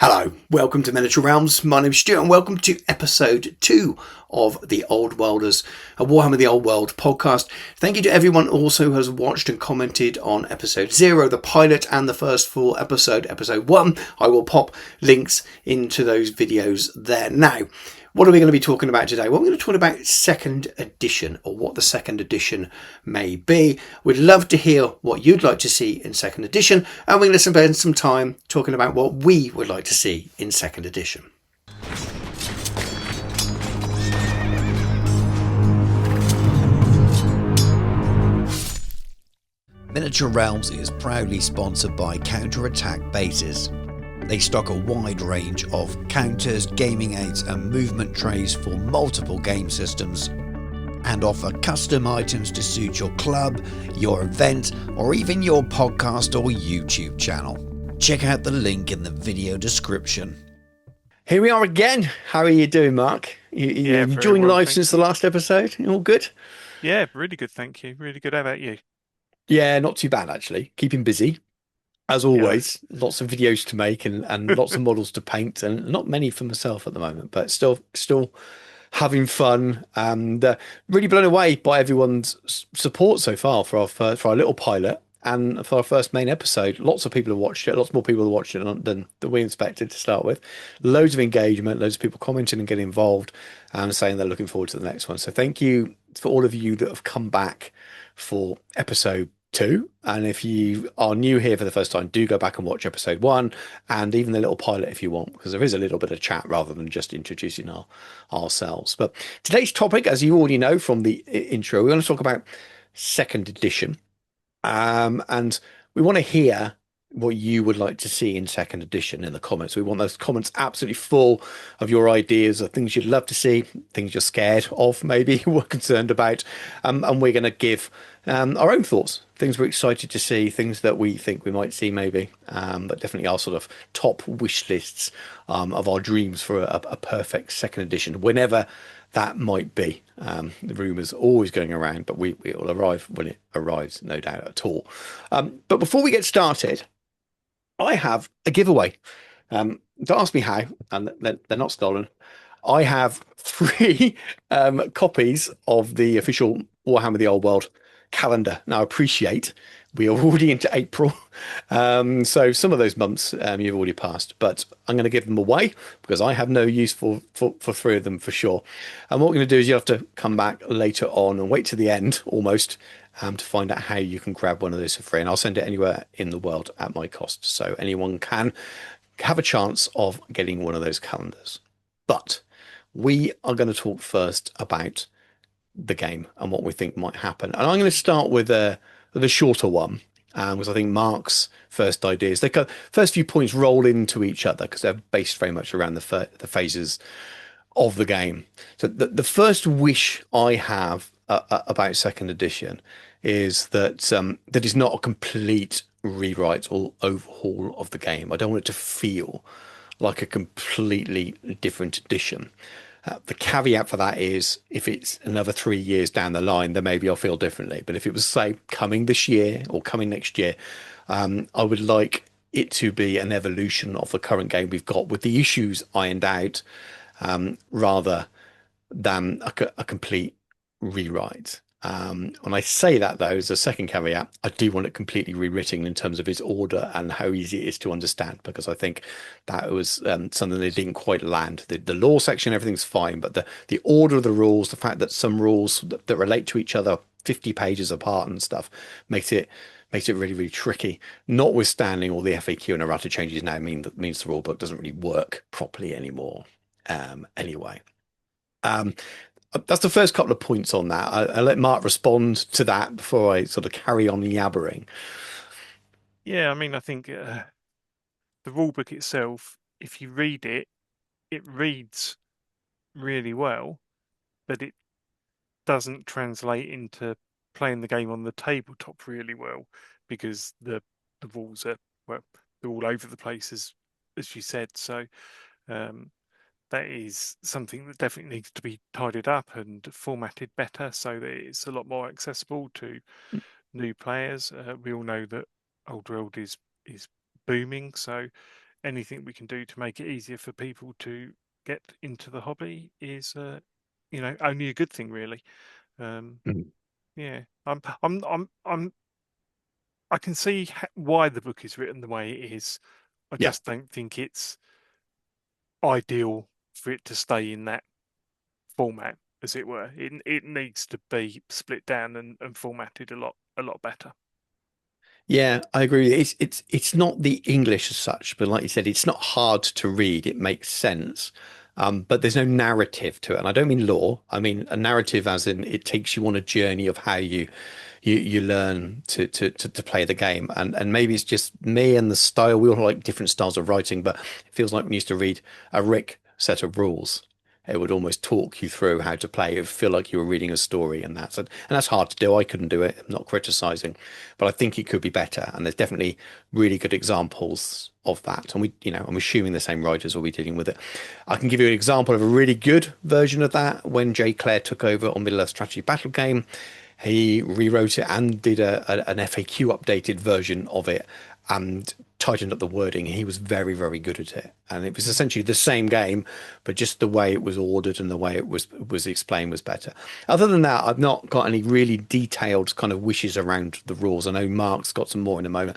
Hello, welcome to Miniature Realms. My name's Stuart and welcome to episode 2 of the Old Worlders, a Warhammer the Old World podcast. Thank you to everyone also who has watched and commented on episode 0, the pilot, and the first full episode, episode 1. I will pop links into those videos there. Now, what are we going to be talking about today? Well, we're going to talk about second edition, or what the second edition may be. We'd love to hear what you'd like to see in second edition, and we're going to spend some time talking about what we would like to see in second edition. Miniature Realms is proudly sponsored by Counter-Attack Bases. They stock a wide range of counters, gaming aids and movement trays for multiple game systems and offer custom items to suit your club, your event or even your podcast or YouTube channel. Check out the link in the video description. Here we are again. How are you doing, Mark? You enjoying life since the last episode? You all good? Yeah, really good, thank you. Really good. How about you? Yeah, not too bad actually. Keeping busy. As always, lots of videos to make and lots of models to paint, and not many for myself at the moment, but still having fun, and really blown away by everyone's support so far for our little pilot and for our first main episode. Lots of people have watched it, lots more people have watched it than we expected to start with. Loads of engagement, loads of people commenting and getting involved and saying they're looking forward to the next one. So thank you for all of you that have come back for episode 2, and if you are new here for the first time, do go back and watch episode 1 and even the little pilot if you want, because there is a little bit of chat rather than just introducing ourselves. But today's topic, as you already know from the intro, we're going to talk about second edition, and we want to hear what you would like to see in second edition in the comments. We want those comments absolutely full of your ideas of things you'd love to see, things you're scared of, maybe we're concerned about, and we're going to give our own thoughts, things we're excited to see, things that we think we might see maybe, but definitely our sort of top wish lists of our dreams for a perfect second edition, whenever that might be. The rumours always going around, but it will arrive when it arrives, no doubt at all. But before we get started, I have a giveaway. Don't ask me how, and they're not stolen. I have 3 copies of the official Warhammer the Old World calendar. Now, I appreciate we are already into April, so some of those months you've already passed, but I'm going to give them away because I have no use for 3 of them for sure. And what we're going to do is you have to come back later on and wait to the end almost to find out how you can grab one of those for free, and I'll send it anywhere in the world at my cost, so anyone can have a chance of getting one of those calendars. But we are going to talk first about the game and what we think might happen, and I'm going to start with the shorter one, because I think Mark's first ideas, the first few points roll into each other because they're based very much around the phases of the game. So the first wish I have about second edition is that that is not a complete rewrite or overhaul of the game. I don't want it to feel like a completely different edition. The caveat for that is if it's another 3 years down the line, then maybe I'll feel differently. But if it was, say, coming this year or coming next year, I would like it to be an evolution of the current game we've got with the issues ironed out, rather than a complete rewrite. When I say that, though, as a second caveat, I do want it completely rewritten in terms of its order and how easy it is to understand, because I think that was something they didn't quite land. The law section, everything's fine, but the order of the rules, the fact that some rules that relate to each other 50 pages apart and stuff, makes it really, really tricky. Notwithstanding all the FAQ and errata changes now means the rule book doesn't really work properly anymore. Anyway. That's the first couple of points on that. I'll let Mark respond to that before I sort of carry on yabbering. Yeah, I mean, I think the rulebook itself, if you read it, it reads really well, but it doesn't translate into playing the game on the tabletop really well, because the rules are, well, they're all over the place, as you said. So that is something that definitely needs to be tidied up and formatted better so that it's a lot more accessible to new players. We all know that Old World is booming, so anything we can do to make it easier for people to get into the hobby is, only a good thing, really. Um, Mm. yeah, I can see why the book is written the way it is. I Yeah. just don't think it's ideal for it to stay in that format, as it were. It needs to be split down and formatted a lot better. Yeah, I agree. It's not the English as such, but like you said, it's not hard to read. It makes sense. But there's no narrative to it. And I don't mean lore. I mean a narrative as in it takes you on a journey of how you learn to play the game. And maybe it's just me and the style. We all like different styles of writing, but it feels like when you used to read a Rick set of rules. It would almost talk you through how to play. It would feel like you were reading a story, and that's hard to do. I couldn't do it. I'm not criticizing, but I think it could be better. And there's definitely really good examples of that. And I'm assuming the same writers will be dealing with it. I can give you an example of a really good version of that. When Jay Clare took over on Middle Earth Strategy Battle Game, he rewrote it and did an FAQ updated version of it and tightened up the wording. He was very, very good at it. And it was Mm. essentially the same game, but just the way it was ordered and the way it was explained was better. Other than that, I've not got any really detailed kind of wishes around the rules. I know Mark's got some more in a moment.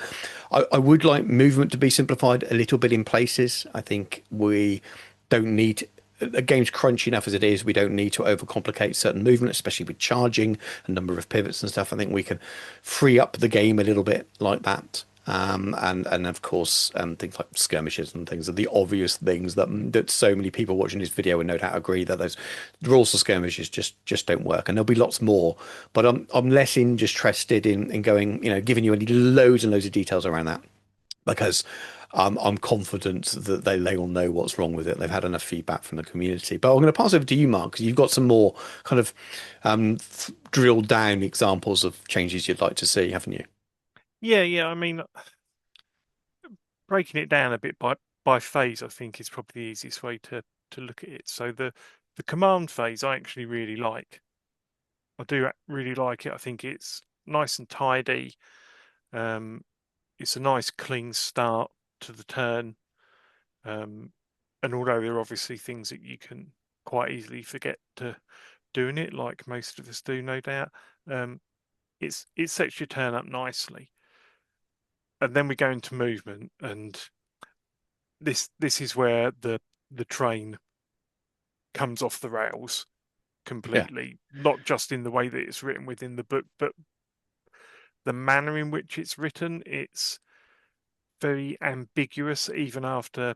I would like movement to be simplified a little bit in places. I think we don't need the game's crunchy enough as it is. We don't need to overcomplicate certain movement, especially with charging a number of pivots and stuff. I think we can free up the game a little bit like that. And of course, things like skirmishes and things are the obvious things that so many people watching this video would no doubt agree that those rules for skirmishes just don't work. And there'll be lots more, but I'm less interested in going, giving you any loads and loads of details around that because I'm confident that they all know what's wrong with it. They've had enough feedback from the community. But I'm going to pass over to you, Mark, because you've got some more kind of drilled down examples of changes you'd like to see, haven't you? Yeah, yeah. I mean, breaking it down a bit by phase, I think is probably the easiest way to look at it. So the command phase, I actually really like. I do really like it. I think it's nice and tidy. Um, it's a nice clean start to the turn. Um, and although there are obviously things that you can quite easily forget to doing it, like most of us do, no doubt, um, it sets your turn up nicely. And then we go into movement, and this is where the train comes off the rails Yeah, completely, not just in the way that it's written within the book, but the manner in which it's written. It's very ambiguous, even after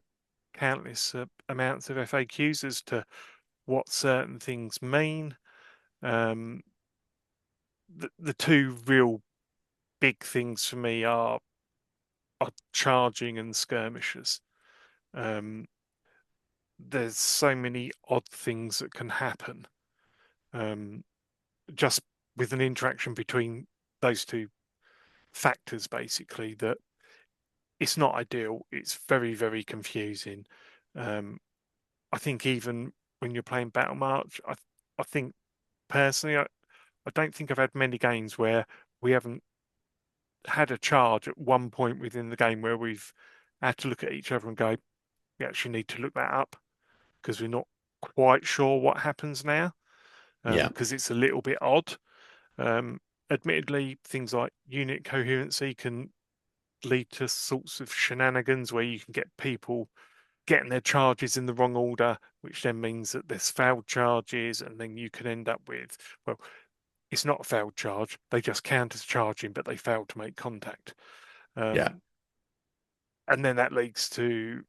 countless amounts of FAQs as to what certain things mean. Um, the two real big things for me are charging and skirmishers. Um, there's so many odd things that can happen um, just with an interaction between those two factors, basically, that it's not ideal. It's very, very confusing. Um, I think even when you're playing Battle March, I think personally, I don't think I've had many games where we haven't had a charge at one point within the game where we've had to look at each other and go, we actually need to look that up because we're not quite sure what happens now yeah, because it's a little bit odd. Um, admittedly, things like unit coherency can lead to sorts of shenanigans where you can get people getting their charges in the wrong order, which then means that there's failed charges, and then you can end up with, well, it's not a failed charge. They just count as charging, but they failed to make contact. yeah, Um, and then that leads to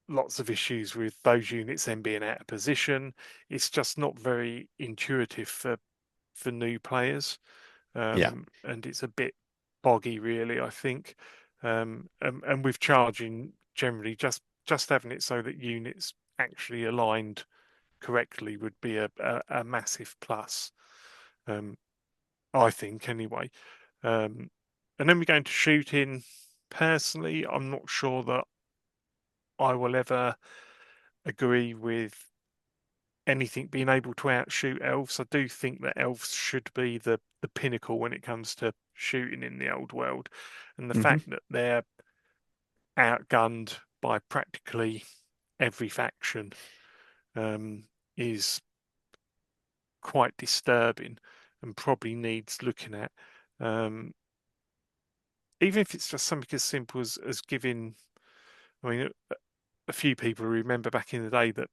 lots of issues with those units then being out of position. It's just not very intuitive for new players, yeah, and it's a bit boggy, really. I think, and with charging generally, just having it so that units actually aligned correctly would be a massive plus. Um, I think anyway. Um, and then we go into shooting. Personally, I'm not sure that I will ever agree with anything being able to outshoot elves. I do think that elves should be the pinnacle when it comes to shooting in the old world, and the hmm fact that they're outgunned by practically every faction is quite disturbing and probably needs looking at. Even if it's just something as simple as giving, I mean, a few people remember back in the day that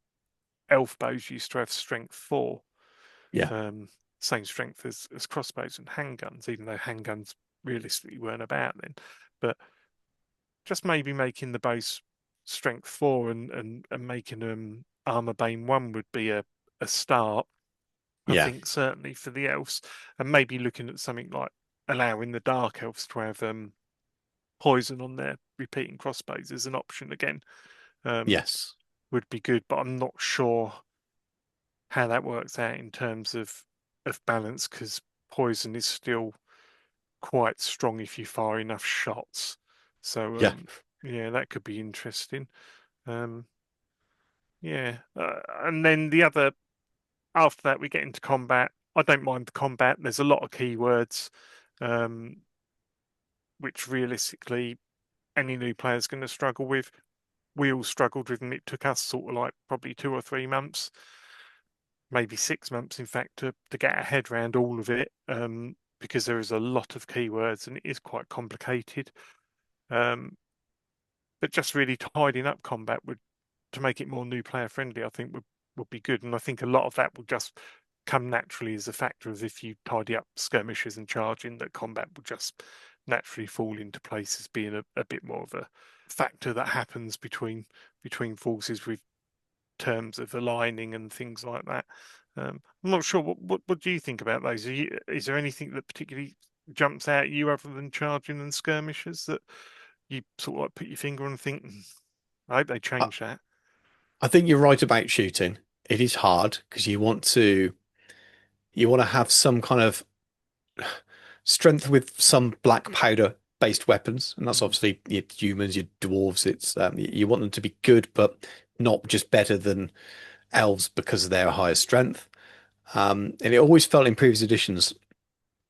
elf bows used to have strength 4, Yeah. same strength as crossbows and handguns, even though handguns realistically weren't about then. But just maybe making the bows strength 4 and making them armor bane 1 would be a start, I Yeah. think, certainly for the elves, and maybe looking at something like allowing the dark elves to have poison on their repeating crossbows as an option again Yes. would be good. But I'm not sure how that works out in terms of balance, because poison is still quite strong if you fire enough shots. So Yeah. yeah, that could be interesting. Um, yeah, and then the other after that we get into combat. I don't mind the combat. There's a lot of keywords, which realistically any new player is going to struggle with. We all struggled with them. It took us sort of like probably 2 or 3 months, maybe 6 months, in fact, to get our head around all of it, because there is a lot of keywords and it is quite complicated. But just really tidying up combat would to make it more new player friendly, I think would be good. And I think a lot of that will just come naturally as a factor of if you tidy up skirmishes and charging, that combat will just naturally fall into place as being a bit more of a factor that happens between forces with terms of aligning and things like that. I'm not sure. What do you think about those? Is there anything that particularly jumps out at you other than charging and skirmishes that you sort of like put your finger on and think, I hope they I, change that. I think you're right about shooting. It is hard because you want to have some kind of strength with some black powder based weapons, and that's Mm, obviously your humans, your dwarves. It's you want them to be good, but not just better than elves because of their higher strength. And it always felt in previous editions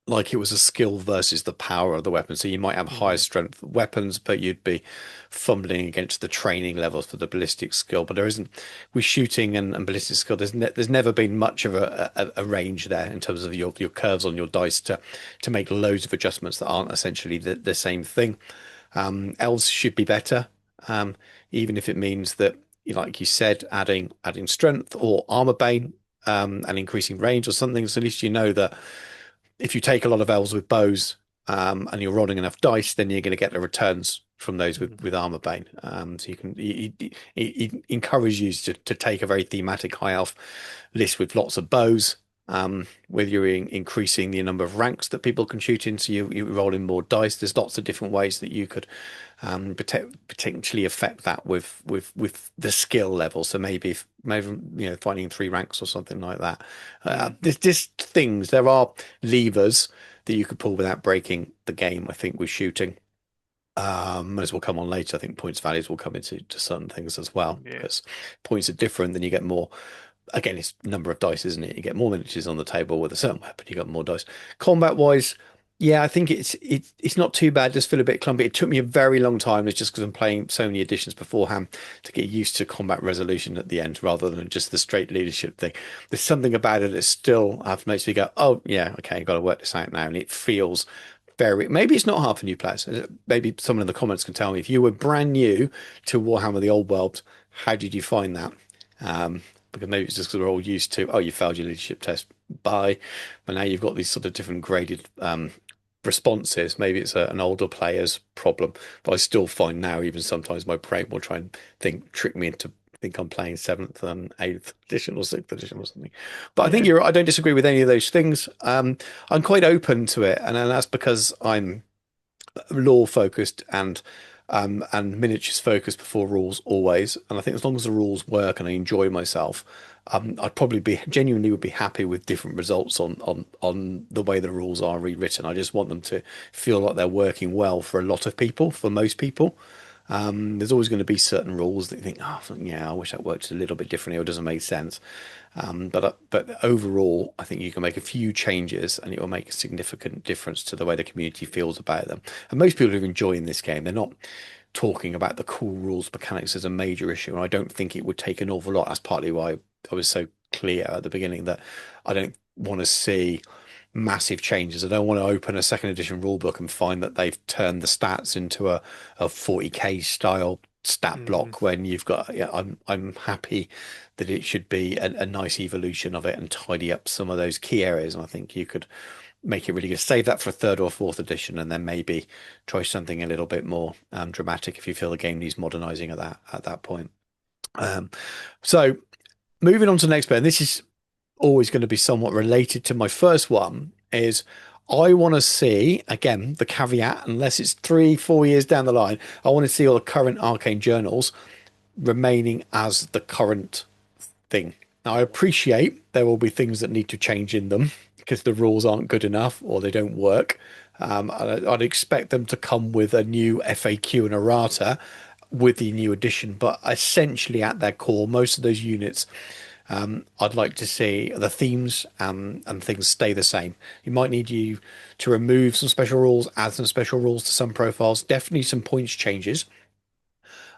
like it was a skill versus the power of the weapon. So you might have higher mm, strength weapons, but you'd be fumbling against the training levels for the ballistic skill. But there isn't with shooting and ballistic skill. There's never been much of a range there in terms of your curves on your dice to make loads of adjustments that aren't essentially the same thing. Elves should be better, even if it means that, like you said, adding strength or armor bane, and increasing range or something. So at least you know that if you take a lot of elves with bows, and you're rolling enough dice, then you're going to get the returns from those mm, with armor bane. So you can he encourage you to take a very thematic high elf list with lots of bows. Whether you're increasing the number of ranks that people can shoot in, so you roll in more dice. There's lots of different ways that you could potentially affect that with the skill level. So maybe finding 3 ranks or something like that. mm, There's just things. There are levers that you could pull without breaking the game, I think, with shooting. As will come on later, I think points values will come into certain things as well, yeah, because points are different, then you get more. Again, it's number of dice, isn't it? You get more miniatures on the table with a certain weapon, you got more dice. Combat wise, yeah, I think it's not too bad. Just feel a bit clumpy. It took me a very long time. It's just because I'm playing so many editions beforehand to get used to combat resolution at the end, rather than just the straight leadership thing. There's something about it that still makes me go, oh yeah, okay, I've got to work this out now, and it feels very. Maybe it's not hard for new players. Maybe someone in the comments can tell me if you were brand new to Warhammer: The Old World, how did you find that? Because maybe it's just because we're all used to, oh, you failed your leadership test, bye. But now you've got these sort of different graded responses. Maybe it's an older player's problem, but I still find now, even sometimes my brain will try and trick me into think I'm playing 7th and 8th edition or 6th edition or something. But I think yeah, I don't disagree with any of those things. I'm quite open to it, and that's because I'm lore focused and miniatures focused before rules always. And I think as long as the rules work and I enjoy myself, I'd probably be genuinely would be happy with different results on the way the rules are rewritten. I just want them to feel like they're working well for a lot of people, for most people. There's always going to be certain rules that you think, oh, yeah, I wish that worked a little bit differently or doesn't make sense. But overall, I think you can make a few changes and it will make a significant difference to the way the community feels about them. And most people are enjoying this game. They're not talking about the core rules mechanics as a major issue, and I don't think it would take an awful lot. That's partly why I was so clear at the beginning that I don't want to see massive changes. I don't want to open a second edition rulebook and find that they've turned the stats into a 40k style stat Mm. block when you've got, yeah, I'm happy that it should be a nice evolution of it and tidy up some of those key areas. And I think you could make it really good. Save that for a third or fourth edition, and then maybe try something a little bit more dramatic if you feel the game needs modernizing at that point. So moving on to the next bit, and this is always going to be somewhat related to my first one, is I want to see, again, the caveat, unless it's 3-4 years down the line, I want to see all the current arcane journals remaining as the current thing. Now, I appreciate there will be things that need to change in them because the rules aren't good enough or they don't work. I'd expect them to come with a new FAQ and errata with the new edition, but essentially at their core, most of those units, I'd like to see the themes and things stay the same. You might need you to remove some special rules, add some special rules to some profiles, definitely some points changes.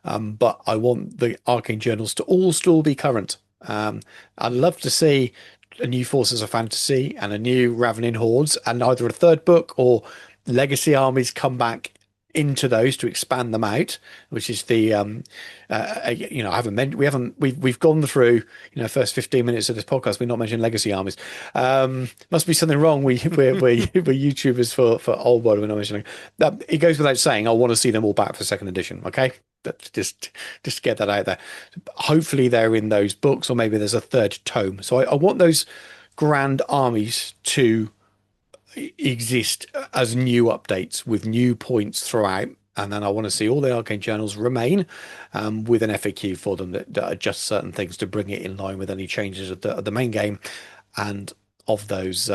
But I want the arcane journals to all still be current. I'd love to see a new Forces of Fantasy and a new Ravening Hordes, and either a third book or legacy armies come back into those to expand them out, which is the I haven't mentioned we've gone through first 15 minutes of this podcast we're not mentioning legacy armies. Must be something wrong. We're YouTubers for old world. We're not mentioning that. It goes without saying I want to see them all back for second edition. Okay, that's just get that out there. Hopefully they're in those books, or maybe there's a third tome. So I want those grand armies to exist as new updates with new points throughout. And then I want to see all the arcane journals remain with an FAQ for them that adjusts certain things to bring it in line with any changes of the main game and of those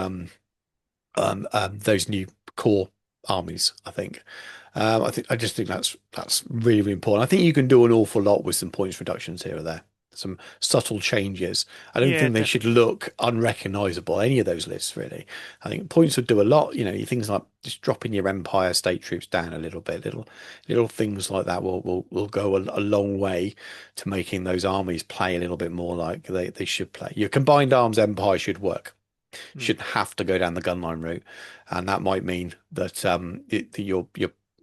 new core armies. I just think that's really, really important. I think you can do an awful lot with some points reductions here or there, some subtle changes. I don't Yeah, think they should definitely. look unrecognizable, any of those lists, really. I think points would do a lot. Things like just dropping your Empire state troops down a little bit, little things like that will go a long way to making those armies play a little bit more like they should play. Your combined arms Empire should work. Mm. Shouldn't have to go down the gunline route, and that might mean that that you're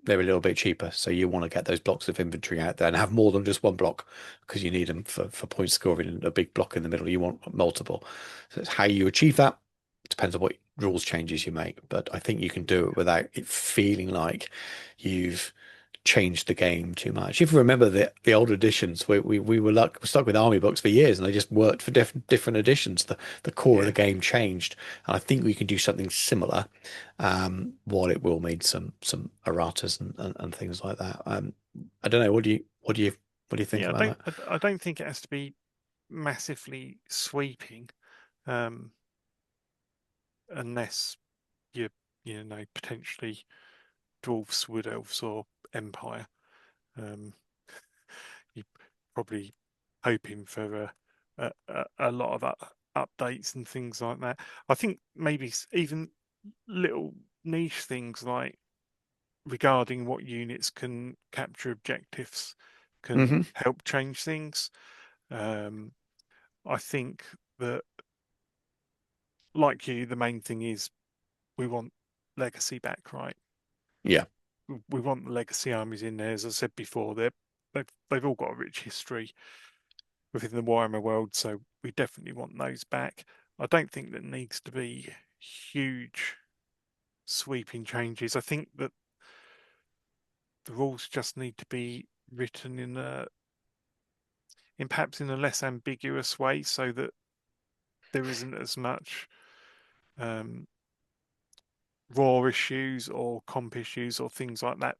they're a little bit cheaper. So you want to get those blocks of inventory out there and have more than just one block because you need them for point scoring. A big block in the middle, you want multiple. So it's how you achieve that. It depends on what rules changes you make, but I think you can do it without it feeling like you've changed the game too much. If you remember the old editions, we were stuck with army books for years, and they just worked for different editions. The core of the Yeah. game changed, and I think we can do something similar. While it will mean some erratas and things like that. I don't know. What do you think Yeah, about that? I don't think it has to be massively sweeping, um, unless you're, potentially dwarfs, wood elves, or empire. Um, you're probably hoping for a lot of updates and things like that. I think maybe even little niche things like regarding what units can capture objectives can Hmm. help change things. Um, I think that, like you, the main thing is we want legacy back, right? Yeah. We want the legacy armies in there. As I said before, they've all got a rich history within the Warhammer world, so we definitely want those back. I don't think that needs to be huge sweeping changes. I think that the rules just need to be written in perhaps in a less ambiguous way, so that there isn't as much um, raw issues or comp issues or things like that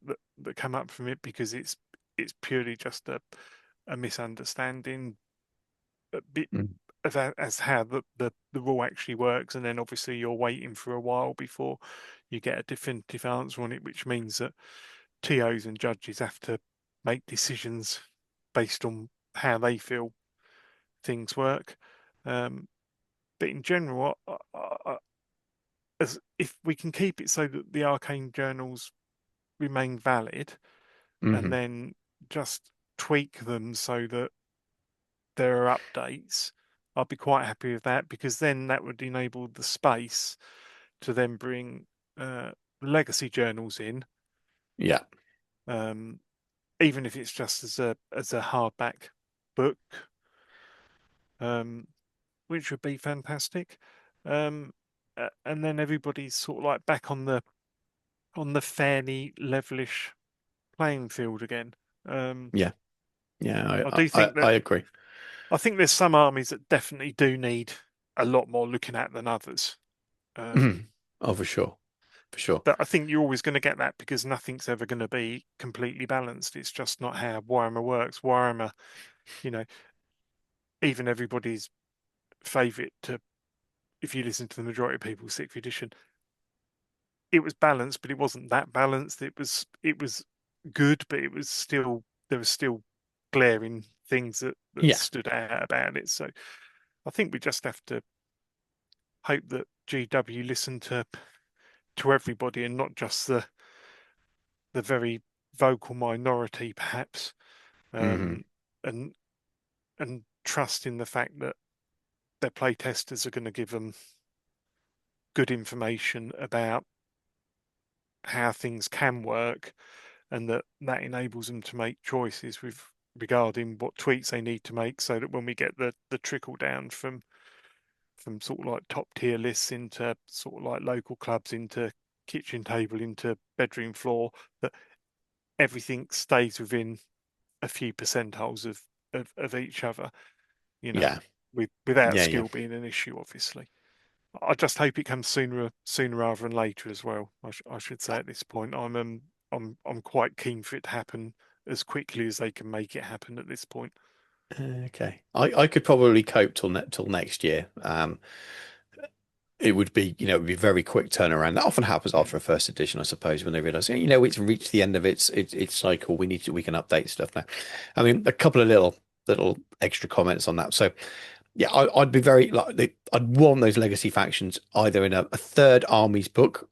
come up from it, because it's purely just a misunderstanding a bit Mm. of as how the rule actually works, and then obviously you're waiting for a while before you get a definitive answer on it, which means that TOs and judges have to make decisions based on how they feel things work. Um, but in general, as if we can keep it so that the arcane journals remain valid, and Hmm. then just tweak them so that there are updates, I'd be quite happy with that, because then that would enable the space to then bring legacy journals in, Yeah. um, even if it's just as a hardback book, um, which would be fantastic. And then everybody's sort of like back on the fairly levelish playing field again. Um, Yeah. Yeah. I do think I that agree. I think there's some armies that definitely do need a lot more looking at than others. Um, Mhm. Oh, for sure. For sure. but I think you're always going to get that, because nothing's ever going to be completely balanced. It's just not how Warhammer works. Warhammer, you know, even everybody's favourite to, if you listen to the majority of people, sixth edition, it was balanced, but it wasn't that balanced. It was good, but it was still, there was still glaring things that Yeah. stood out about it. So I think we just have to hope that GW listen to everybody, and not just the very vocal minority, perhaps, Hmm. um, and and trust in the fact that their play testers are going to give them good information about how things can work, and that enables them to make choices with regarding what tweaks they need to make, so that when we get the trickle down from sort of like top tier lists into sort of like local clubs, into kitchen table, into bedroom floor, that everything stays within a few percentiles of each other, you know, Yeah. without Yeah. Yeah. skill being an issue, obviously. I just hope it comes sooner rather than later as well. I should say at this point, I'm quite keen for it to happen as quickly as they can make it happen at this point. Okay. I could probably cope till next year. It would be, it would be very quick turnaround. That often happens after Mm, a first edition, I suppose, when they realize, it's reached the end of its cycle. We can update stuff now. I mean, a couple of little extra comments on that. So yeah, I'd be very like I'd want those legacy factions either in a third armies book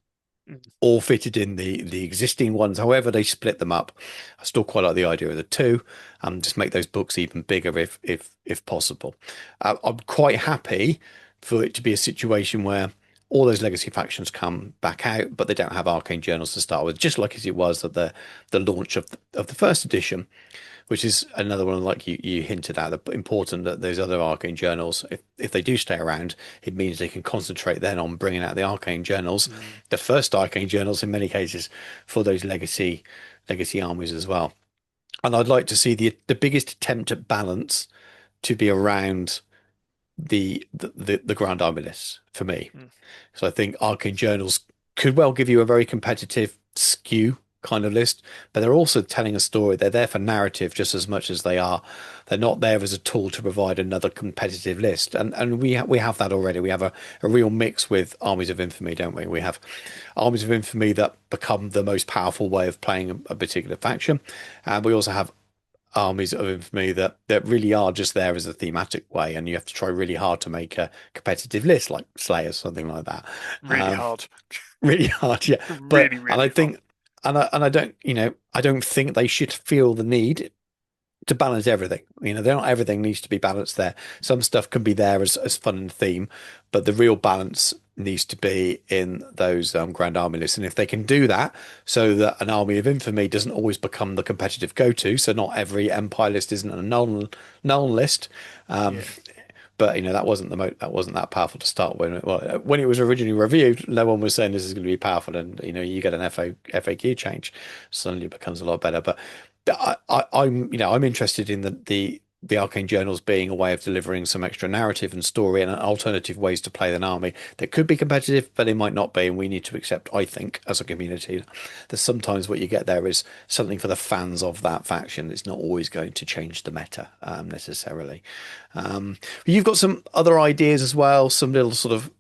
mm, or fitted in the existing ones. However, they split them up. I still quite like the idea of the two, and just make those books even bigger if possible. I'm quite happy for it to be a situation where all those legacy factions come back out, but they don't have arcane journals to start with, just like as it was at the launch of the first edition, which is another one like you hinted at, important that those other arcane journals, if they do stay around, it means they can concentrate then on bringing out the arcane journals, mm, the first arcane journals in many cases, for those legacy armies as well. And I'd like to see the biggest attempt at balance to be around the Grand Army lists for me. mm, So I think arcane journals could well give you a very competitive skew kind of list, but they're also telling a story. They're there for narrative just as much as they're not there as a tool to provide another competitive list. And we have that already. We have a real mix with Armies of Infamy, don't we? We have Armies of Infamy that become the most powerful way of playing a particular faction, and we also have armies of infamy that really are just there as a thematic way, and you have to try really hard to make a competitive list like Slayers, something like that. really Um, hard, really hard, yeah. But really, and I really hard. think and I don't I don't think they should feel the need to balance everything. They're not everything needs to be balanced there. Some stuff can be there as fun and theme, but the real balance needs to be in those Grand Army lists. And if they can do that so that an Army of Infamy doesn't always become the competitive go-to, so not every Empire list isn't a null list. Um, Yeah, but that wasn't that powerful to start with. Well, when it was originally reviewed, no one was saying this is going to be powerful, and you get an FAQ change, suddenly it becomes a lot better. But I'm interested in the arcane journals being a way of delivering some extra narrative and story and alternative ways to play an army that could be competitive, but it might not be. And we need to accept, I think, as a community, that sometimes what you get there is something for the fans of that faction. It's not always going to change the meta necessarily. You've got some other ideas as well, some little sort of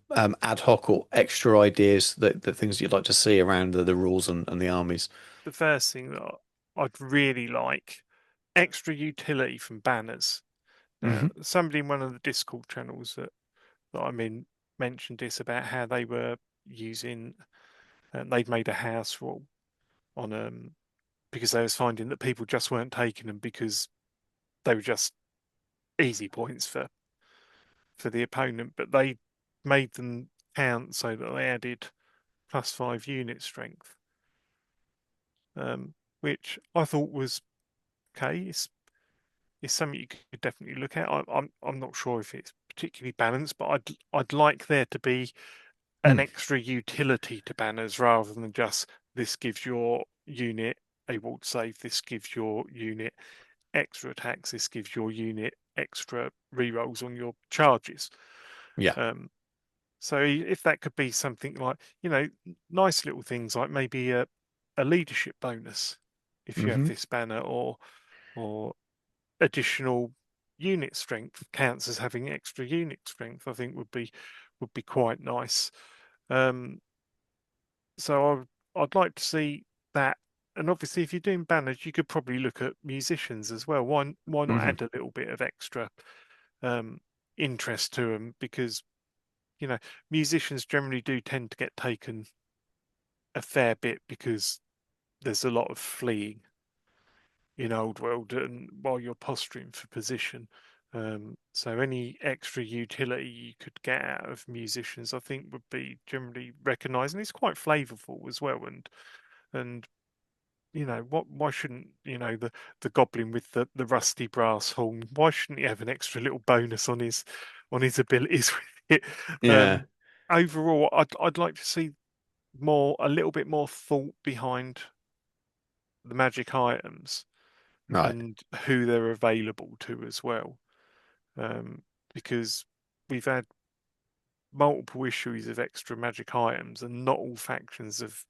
ad hoc or extra ideas that things you'd like to see around the rules and the armies. the first thing that I'd really like, extra utility from banners. Now, Hmm. somebody in one of the Discord channels that I'm in mentioned this about how they were using, they'd made a house rule on because they was finding that people just weren't taking them because they were just easy points for the opponent, but they made them count so that they added +5 unit strength, which I thought was okay. It's something you could definitely look at. I'm not sure if it's particularly balanced, but I'd like there to be an Hmm. extra utility to banners rather than just this gives your unit a walled save, this gives your unit extra attacks, this gives your unit extra rerolls on your charges. Yeah. Um, so if that could be something like, nice little things like maybe a leadership bonus if you have Hmm. this banner, or additional unit strength counts as having extra unit strength, I think would be quite nice. Um, so I'd like to see that. And obviously, if you're doing banners, you could probably look at musicians as well. Why not Hmm. add a little bit of extra um, interest to them? Because musicians generally do tend to get taken a fair bit because there's a lot of fleeing in old world and while you're posturing for position. So any extra utility you could get out of musicians, I think, would be generally recognised, and it's quite flavourful as well. And what? Why shouldn't the goblin with the rusty brass horn? Why shouldn't he have an extra little bonus on his abilities with it? Yeah. Overall, I'd like to see a little bit more thought behind the magic items Right. and who they're available to as well. Um, because we've had multiple issues of extra magic items, and not all factions have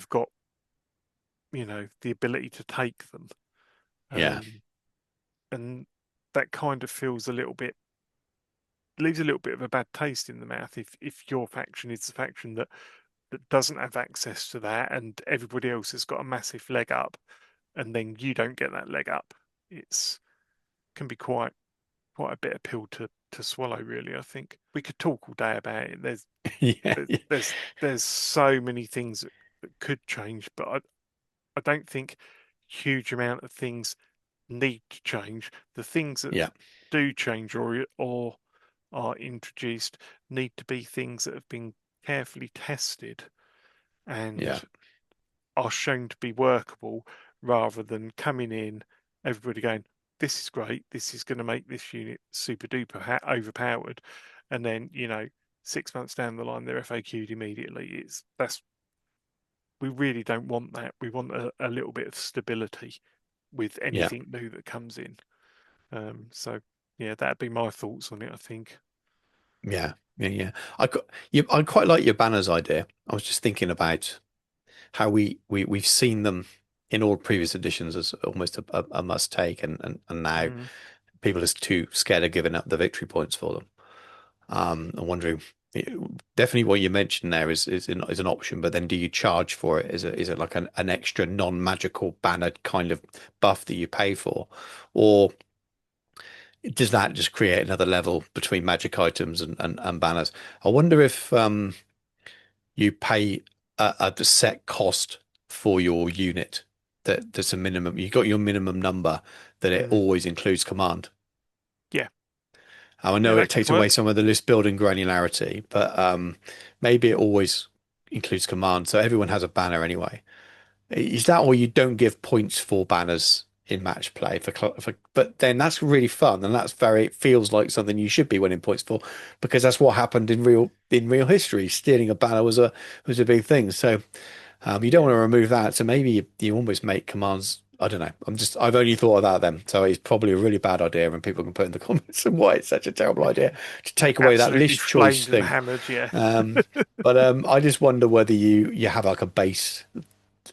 got the ability to take them. Yeah. Um, and that kind of leaves a little bit of a bad taste in the mouth if your faction is the faction that doesn't have access to that, and everybody else has got a massive leg up, and then you don't get that leg up. It's can be quite a bitter pill to swallow, really. I think we could talk all day about it. Yeah. There- Yeah. there's so many things that could change, but I don't think huge amount of things need to change. The things that Yeah. do change or are introduced need to be things that have been carefully tested Yeah. and are shown to be workable, rather than coming in, everybody going, this is great, this is going to make this unit super duper overpowered, and then 6 months down the line they're FAQ'd immediately. We really don't want that. We want a little bit of stability with Yeah. anything new that comes in. So yeah, that'd be my thoughts on it, I think. Yeah. Yeah. Yeah. I quite like your banners idea. I was just thinking about how we've seen them in all previous editions as almost a must take, and now Mm, people are too scared of giving up the victory points for them. I'm wondering, definitely what you mentioned there is an option, but then do you charge for it? Is it like an extra non-magical banner kind of buff that you pay for, or does that just create another level between magic items and banners? I wonder if you pay a set cost for your unit, that's a minimum. You got your minimum number that it mm. always includes command. Yeah, I yeah, know it that could takes away work. some of the list building granularity, but maybe it always includes command, so everyone has a banner anyway. Is that, or you don't give points for banners in match play but then that's really fun, and that's very, it feels like something you should be winning points for, because that's what happened in real history. Stealing a banner was a big thing. So you don't Yeah, want to remove that. So maybe you almost make commands. I don't know. I've only thought of that then. So it's probably a really bad idea, and people can put in the comments and why it's such a terrible idea to take away that absolutely list choice flamed and thing. hammered. Yeah. Um, but I just wonder whether you have like a base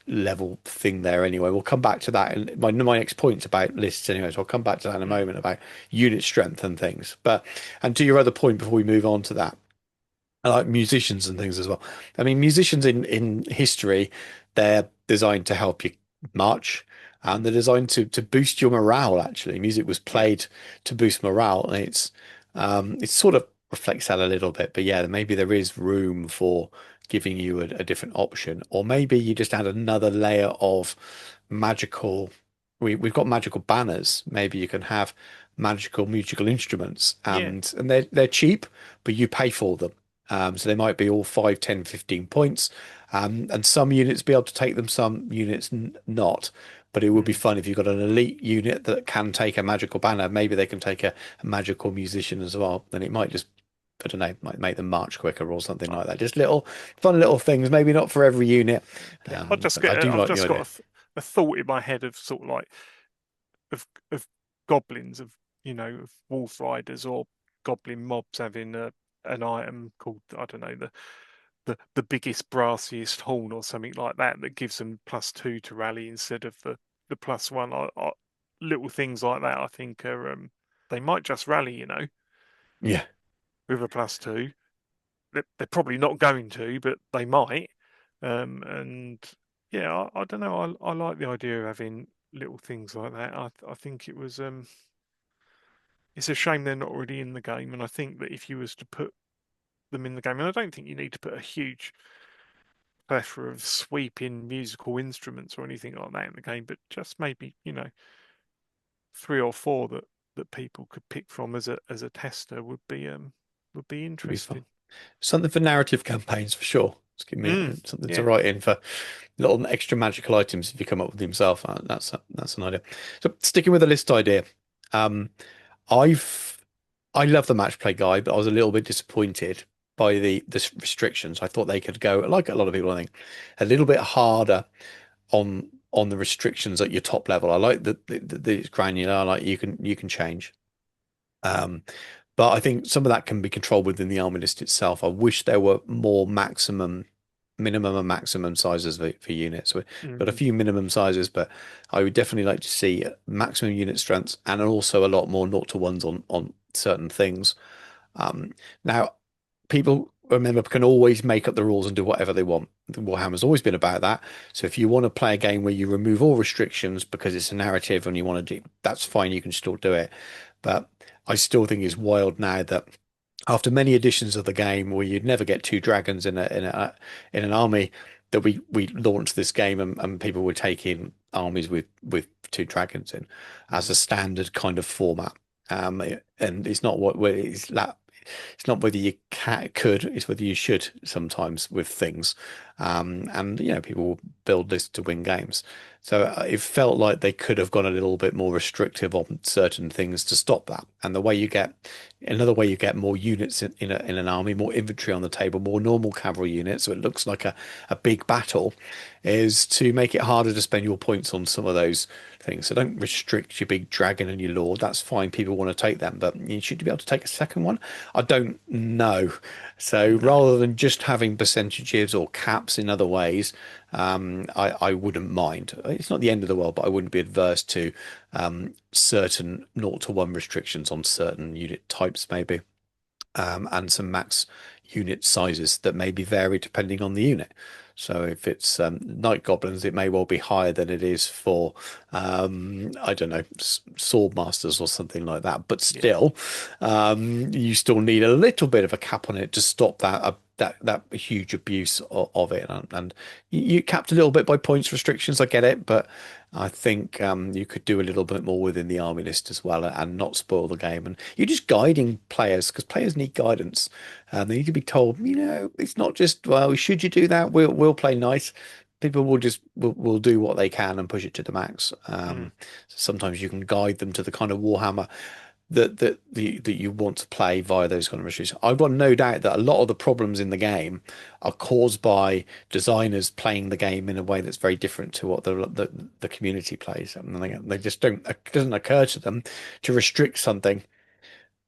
level thing there anyway. We'll come back to that. And my next point's about lists anyway, so I'll come back to that in a Mm, moment about unit strength and things. But and to your other point before we move on to that, I like musicians and things as well. I mean, musicians in history, they're designed to help you march, and they're mm, designed to boost your morale. Actually, music was yeah. played to boost morale, and it's sort of reflects that a little bit. But yeah, maybe there is room for giving you a different option, or maybe you just add another layer of magical. We've got magical banners. Maybe you can have magical musical instruments, Yeah. and they're cheap, but you pay for them. So they might be all 5, 10, 15 points, and some units be able to take them, some units not. But it would be Mm. fun if you've got an elite unit that can take a magical banner. Maybe they can take a magical musician as well. Then it might just, I don't know, might make them march quicker or something like that. Just little fun little things. Maybe not for every unit, Okay. I just but I get. do I've like the just got idea. a thought in my head of sort of like of goblins, of of wolf riders or goblin mobs having an item called, I don't know, the biggest brassiest horn or something like that, that gives them +2 to rally instead of the +1. Little things like that, I think, are they might just rally, Yeah, with a +2. They're probably not going to, but they might. And yeah, I don't know. I like the idea of having little things like that. I think it's a shame they're not already in the game. And I think that if you was to put them in the game, and I don't think you need to put a huge plethora of sweeping musical instruments or anything like that in the game, but just maybe, 3 or 4 that people could pick from as a tester would be it'd be fun. interesting. Something for narrative campaigns for sure. Just give me something to Yeah. write in for little extra magical items if you come up with them yourself. That's an idea. So sticking with the list idea, um, I've I love the match play guide, but I was a little bit disappointed by the restrictions. I thought they could go, like a lot of people, I think, a little bit harder on the restrictions at your top level. I like the it's granular. I like you can change. Um, but I think some of that can be controlled within the army list itself. I wish there were more minimum and maximum sizes for units. We've got a Mm, few minimum sizes, but I would definitely like to see maximum unit strengths and also a lot more 0 to 1s on certain things. Now, people remember can always make up the rules and do whatever they want. Warhammer's always been about that. So if you want to play a game where you remove all restrictions because it's a narrative and you want to do, that's fine. You can still do it. But I still think it's wild now that after many editions of the game where you'd never get 2 dragons in an army, that we launched this game and people were taking armies with 2 dragons in as mm, a standard kind of format. And it's not it's not whether you could, it's whether you should sometimes with things. And people will build this to win games. So it felt like they could have gone a little bit more restrictive on certain things to stop that. And another way you get more units in an army, more infantry on the table, more normal cavalry units, so it looks like a big battle, is to make it harder to spend your points on some of those things. So don't restrict your big dragon and your lord. That's fine. People want to take them, but you should be able to take a second one. I don't know. So no. rather than just having percentages or caps in other ways, I wouldn't mind. It's not the end of the world, but I wouldn't be adverse to certain 0 to 1 restrictions on certain unit types, maybe, and some max unit sizes that may be varied depending on the unit. So if it's night goblins, it may well be higher than it is for I don't know, sword masters or something like that. But Yeah. still, you still need a little bit of a cap on it to stop that huge abuse of it. And you capped a little bit by points restrictions. I get it, but I think you could do a little bit more within the army list as well and not spoil the game. And you're just guiding players because players need guidance. They need to be told, it's not just, well, should you do that? We'll play nice. People will do what they can and push it to the max. Mm, So sometimes you can guide them to the kind of Warhammer that you want to play via those kind of restrictions. I've got no doubt that a lot of the problems in the game are caused by designers playing the game in a way that's very different to what the community plays, and they just don't. It doesn't occur to them to restrict something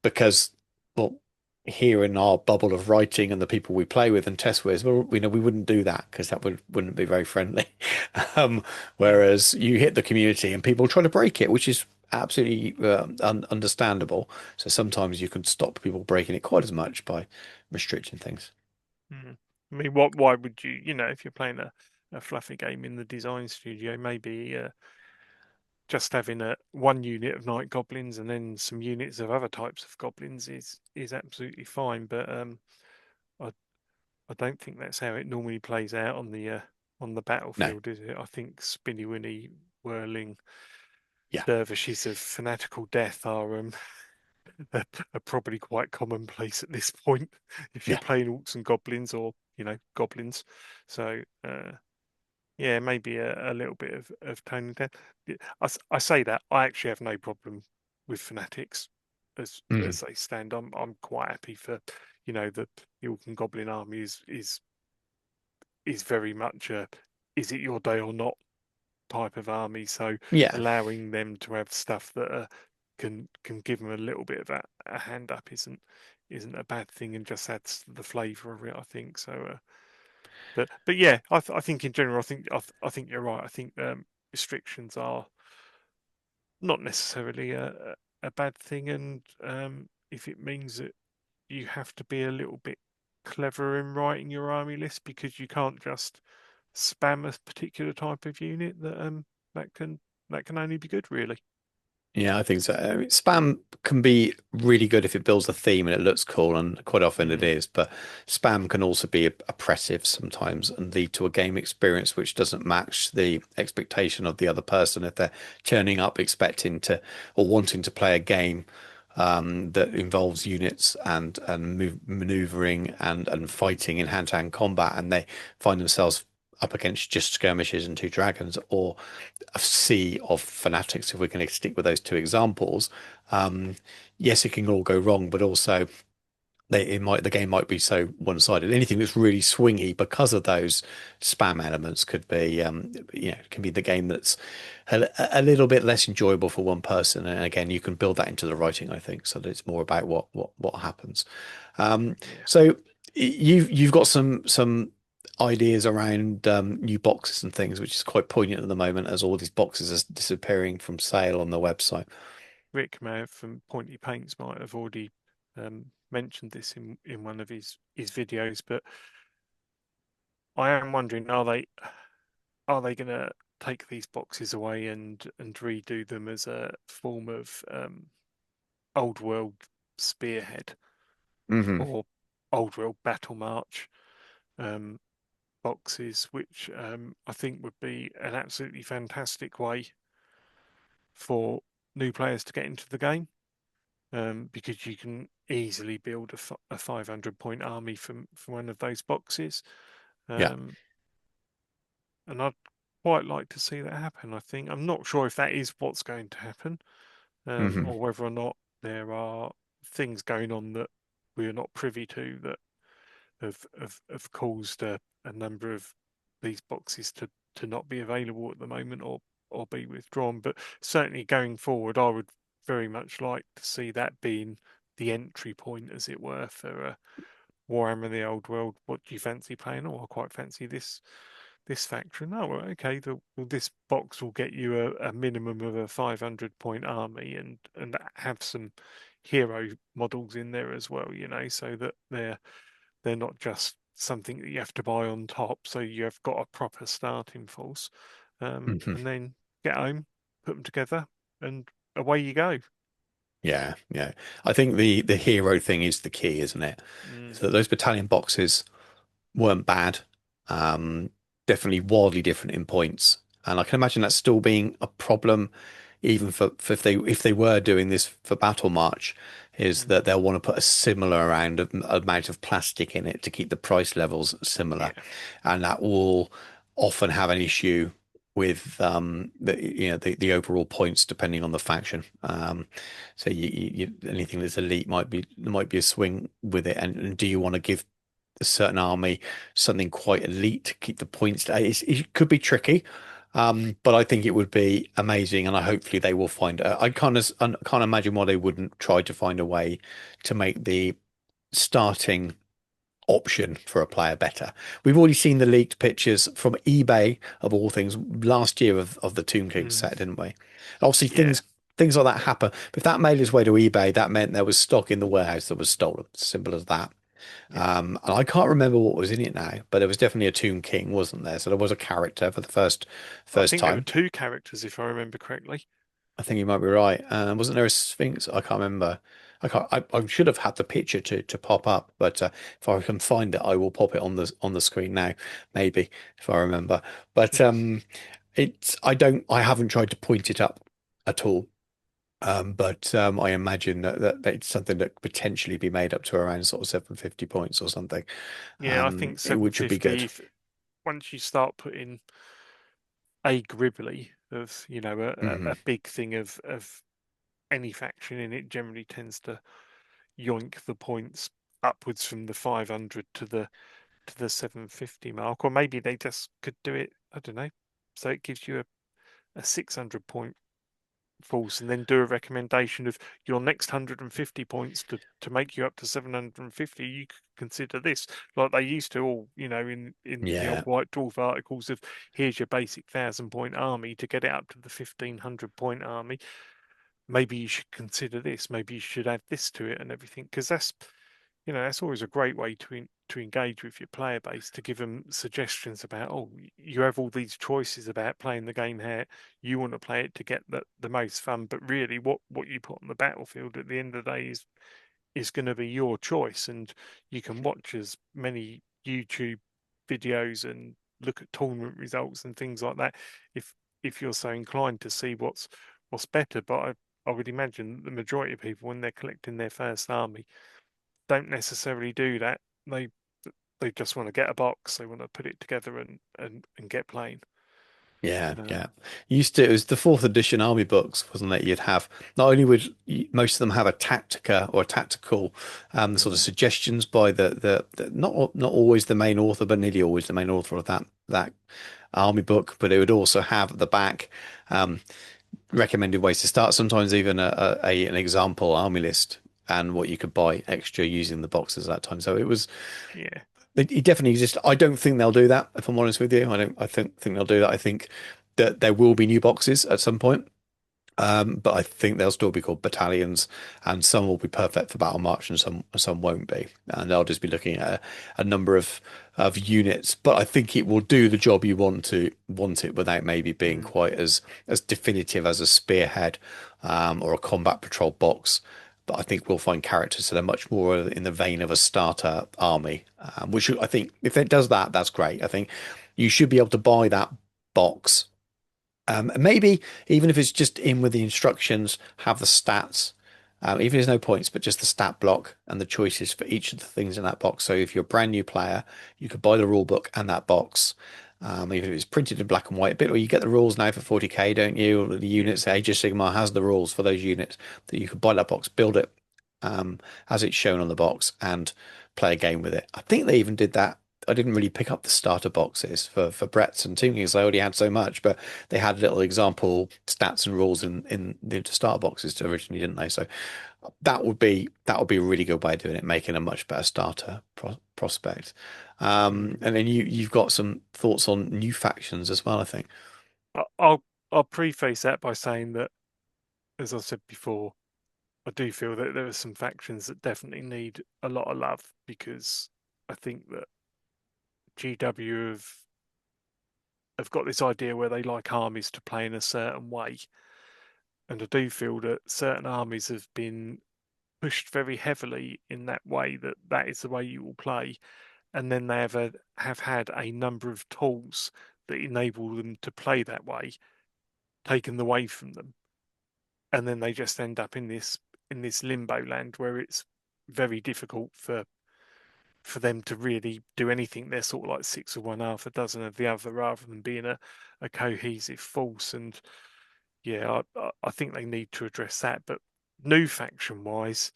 because, well, here in our bubble of writing and the people we play with and test with, well, we wouldn't do that because that wouldn't be very friendly. Um, mm, Whereas you hit the community and people try to break it, which is absolutely understandable. So sometimes you can stop people breaking it quite as much by restricting things. mm. I mean, why would you, if you're playing a fluffy game in the design studio, maybe just having a one unit of night goblins and then some units of other types of goblins is absolutely fine. But I I don't think that's how it normally plays out on the No. battlefield, is it? I think spinny winny whirling Yeah. dervishes of fanatical death are, are probably quite commonplace at this point if you're Yeah. playing orcs and goblins or goblins. So yeah, maybe a little bit of toning down. I say that I actually have no problem with fanatics Mm. as they stand. I'm quite happy for the orc and goblin army is very much a is it your day or not type of army. So Yeah. allowing them to have stuff that can give them a little bit of a hand up isn't a bad thing and just adds to the flavour of it, I think. So, but yeah, I think in general, I think you're right. I think restrictions are not necessarily a bad thing, and if it means that you have to be a little bit clever in writing your army list because you can't just spam a particular type of unit that can that can only be good, really. Yeah, I think so. I mean, spam can be really good if it builds a theme and it looks cool, and quite often it Mm, is. But spam can also be oppressive sometimes and lead to a game experience which doesn't match the expectation of the other person if they're turning up expecting to or wanting to play a game that involves units and maneuvering and fighting in hand-to-hand combat, and they find themselves up against just skirmishes and two dragons, or a sea of fanatics, if we're going to stick with those two examples. Um, yes, it can all go wrong, but also the game might be so one-sided. Anything that's really swingy because of those spam elements could be can be the game that's a little bit less enjoyable for one person. And again, you can build that into the writing, I think, so that it's more about what happens. Um, yeah. so you've got some ideas around new boxes and things, which is quite poignant at the moment as all these boxes are disappearing from sale on the website. Rick may have from Pointy Paints might have already mentioned this in one of his videos, but I am wondering, are they going to take these boxes away and redo them as a form of old world spearhead Hmm. or old world battle march um, boxes, which I think would be an absolutely fantastic way for new players to get into the game, because you can easily build a 500 point army from one of those boxes. Yeah. Um, and I'd quite like to see that happen. I think I'm not sure if that is what's going to happen, Hmm. or whether or not there are things going on that we are not privy to that have caused a number of these boxes to not be available at the moment or be withdrawn. But certainly going forward, I would very much like to see that being the entry point, as it were, for Warhammer the Old World. What do you fancy playing? Oh, I quite fancy this faction. Oh, well, okay. Well, this box will get you a minimum of a 500 point army and have some hero models in there as well. So that they're not just something that you have to buy on top. So you have got a proper starting force, Hmm. and then get home, put them together, and away you go. Yeah, yeah. I think the hero thing is the key, isn't it? Mm, So those battalion boxes weren't bad. Um, Definitely wildly different in points, and I can imagine that still being a problem, even for if they were doing this for Battle March, is mm, that they'll want to put a similar amount of plastic in it to keep the price levels similar, yeah, and that will often have an issue with the overall points depending on the faction. So anything that's elite might be a swing with it, and do you want to give a certain army something quite elite to keep the points? It could be tricky, but I think it would be amazing, and I hopefully they will find. I can't imagine why they wouldn't try to find a way to make the starting option for a player better. We've already seen the leaked pictures from eBay of all things last year of the Tomb King mm, set, didn't we? Obviously, yeah, things like that happen. But if that made its way to eBay, that meant there was stock in the warehouse that was stolen. Simple as that. yeah. And I can't remember what was in it now, but there was definitely a Tomb King, wasn't there? So there was a character for the first I first think there were time. two characters, if I remember correctly. I think you might be right. Wasn't there a Sphinx? I can't remember. I can't. I should have had the picture to pop up, but if I can find it, I will pop it on the screen now. Maybe if I remember. But it's. I don't. I haven't tried to point it up at all. But I imagine that it's something that could potentially be made up to around sort of 750 points or something. Yeah, I think Which would be 750. good. If once you start putting a gribbly of Hmm. a big thing of any faction in it, generally tends to yoink the points upwards from the 500 to the 750 mark, or maybe they just could do it. I don't know. So it gives you a 600 point false, and then do a recommendation of your next 150 points to make you up to 750. You could consider this, like they used to all, in the old Yeah. White Dwarf articles of here's your basic 1,000 point army to get it up to the 1,500 point army. Maybe you should consider this. Maybe you should add this to it and everything, because that's always a great way to engage with your player base, to give them suggestions about, oh, you have all these choices about playing the game, how you want to play it to get the most fun, but really what you put on the battlefield at the end of the day is going to be your choice. And you can watch as many YouTube videos and look at tournament results and things like that if you're so inclined to see what's better. But I would imagine that the majority of people, when they're collecting their first army, don't necessarily do that. They just want to get a box. They want to put it together and get playing. Yeah, Um, yeah. It was the fourth edition army books, wasn't it? You'd have not only would most of them have a tactica or a tactical sort of mm, suggestions by the not always the main author, but nearly always the main author of that army book, but it would also have at the back um, recommended ways to start, sometimes even an example army list and what you could buy extra using the boxes at that time. So it was yeah. it definitely exists. I don't think they'll do that, if I'm honest with you. I don't. I think they'll do that. I think that there will be new boxes at some point, but I think they'll still be called battalions, and some will be perfect for battle march, and some won't be, and they'll just be looking at a number of units. But I think it will do the job you want it without maybe being Mm, quite as definitive as a spearhead or a combat patrol box. But I think we'll find characters that are much more in the vein of a starter army, which I think if it does that, that's great. I think you should be able to buy that box and maybe even if it's just in with the instructions, have the stats, even if there's no points, but just the stat block and the choices for each of the things in that box. So if you're a brand new player, you could buy the rule book and that box, even if it's printed in black and white. A bit, or you get the rules now for 40k, don't you? The yeah. units, Age of Sigmar has the rules for those units that you could buy that box, build it as it's shown on the box, and play a game with it. I think they even did that. I didn't really pick up the starter boxes for Brett's and Team Kings. I already had so much, but they had little example stats and rules in the starter boxes originally, didn't they? So that would be a really good way of doing it, making a much better starter prospect. Mm. And then you've got some thoughts on new factions as well, I think. I'll preface that by saying that, as I said before, I do feel that there are some factions that definitely need a lot of love, because I think that GW have got this idea where they like armies to play in a certain way. And I do feel that certain armies have been pushed very heavily in that way, that is the way you will play. And then they have had a number of tools that enable them to play that way taken away from them. And then they just end up in this limbo land where it's very difficult for them to really do anything. They're sort of like six of one, half a dozen of the other, rather than being a cohesive force. And yeah, I think they need to address that. But new faction wise,